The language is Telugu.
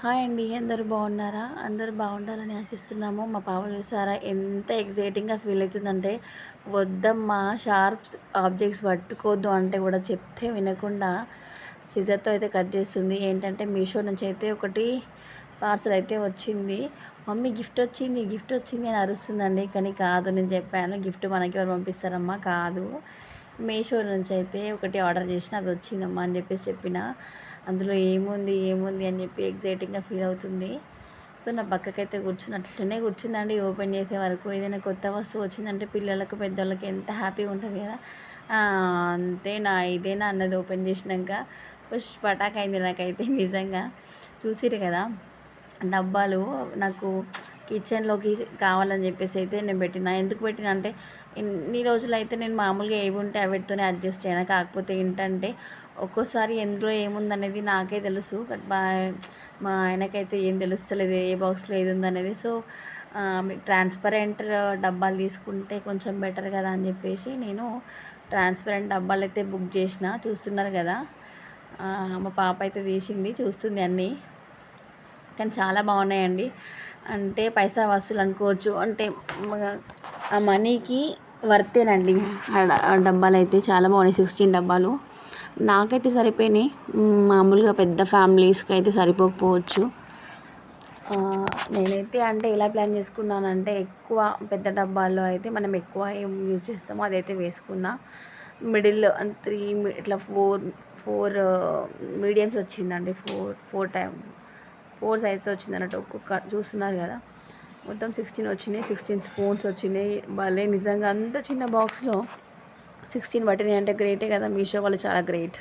హాయ్ అండి. అందరూ బాగున్నారా? అందరూ బాగుండాలని ఆశిస్తున్నాము. మా పాప చూసారా ఎంత ఎక్సైటింగ్‌గా ఫీల్ అవుతుందంటే, వద్దమ్మా షార్ప్స్ ఆబ్జెక్ట్స్ పట్టుకోవద్దు అంటే కూడా చెప్తే వినకుండా సిజర్‌తో అయితే కట్ చేస్తుంది. ఏంటంటే మీషో నుంచి అయితే ఒకటి పార్సెల్ అయితే వచ్చింది. మమ్మీ గిఫ్ట్ వచ్చింది, గిఫ్ట్ వచ్చింది అని అరుస్తుందండి. కానీ కాదు, నేను చెప్పాను గిఫ్ట్ మనకి ఎవరు పంపిస్తారమ్మా కాదు. మీషో నుంచి అయితే ఒకటి ఆర్డర్ చేసిన అది వచ్చిందమ్మా అని చెప్పిన. అందులో ఏముంది ఏముంది అని చెప్పి ఎగ్జైటింగ్గా ఫీల్ అవుతుంది. సో నా పక్కకైతే కూర్చుని అట్లనే కూర్చుందండి ఓపెన్ చేసే వరకు. ఏదైనా కొత్త వస్తువు వచ్చిందంటే పిల్లలకు పెద్దోళ్ళకి ఎంత హ్యాపీగా ఉంటుంది కదా. అంతేనా ఇదేనా అన్నది ఓపెన్ చేసినాక ఫస్ట్ పటాక్ అయింది నాకైతే నిజంగా. చూసిరు కదా డబ్బాలు నాకు కిచెన్లోకి కావాలని చెప్పేసి అయితే నేను పెట్టిన. ఎందుకు పెట్టిన అంటే ఇన్ని రోజులైతే నేను మామూలుగా ఏవి ఉంటే వాటితోనే అడ్జస్ట్ చేయను. కాకపోతే ఏంటంటే ఒక్కోసారి ఎందులో ఏముందనేది నాకే తెలుసు, బట్ మా ఆయనకైతే ఏం తెలుస్తలేదు ఏ బాక్స్లో ఏది ఉందనేది. సో ట్రాన్స్పరెంట్ డబ్బాలు తీసుకుంటే కొంచెం బెటర్ కదా అని చెప్పేసి నేను ట్రాన్స్పరెంట్ డబ్బాలు అయితే బుక్ చేసిన. చూస్తున్నారు కదా, మా పాప అయితే తీసింది చూస్తుంది అన్నీ. కానీ చాలా బాగున్నాయండి. అంటే పైసా వసూలు అనుకోవచ్చు. అంటే ఆ మనీకి వర్తేనండి. ఆ డబ్బాలు అయితే చాలా బాగున్నాయి. 16 డబ్బాలు నాకైతే సరిపోయినాయి. మామూలుగా పెద్ద ఫ్యామిలీస్కి అయితే సరిపోకపోవచ్చు. నేనైతే అంటే ఎలా ప్లాన్ చేసుకున్నానంటే ఎక్కువ పెద్ద డబ్బాల్లో అయితే మనం ఎక్కువ ఏం యూజ్ చేస్తామో అదైతే వేసుకున్నా. మిడిల్ 3 ఇట్లా 4 మీడియమ్స్ వచ్చిందండి. 4 సైజెస్ వచ్చింది అన్నట్టు. ఒక్కొక్క చూస్తున్నారు కదా, మొత్తం 16 వచ్చినాయి. 16 స్పూన్స్ వచ్చినాయి. భలే నిజంగా అంత చిన్న బాక్స్లో 16 పట్టినాయి అంటే గ్రేటే కదా. మీషో వాళ్ళు చాలా గ్రేట్.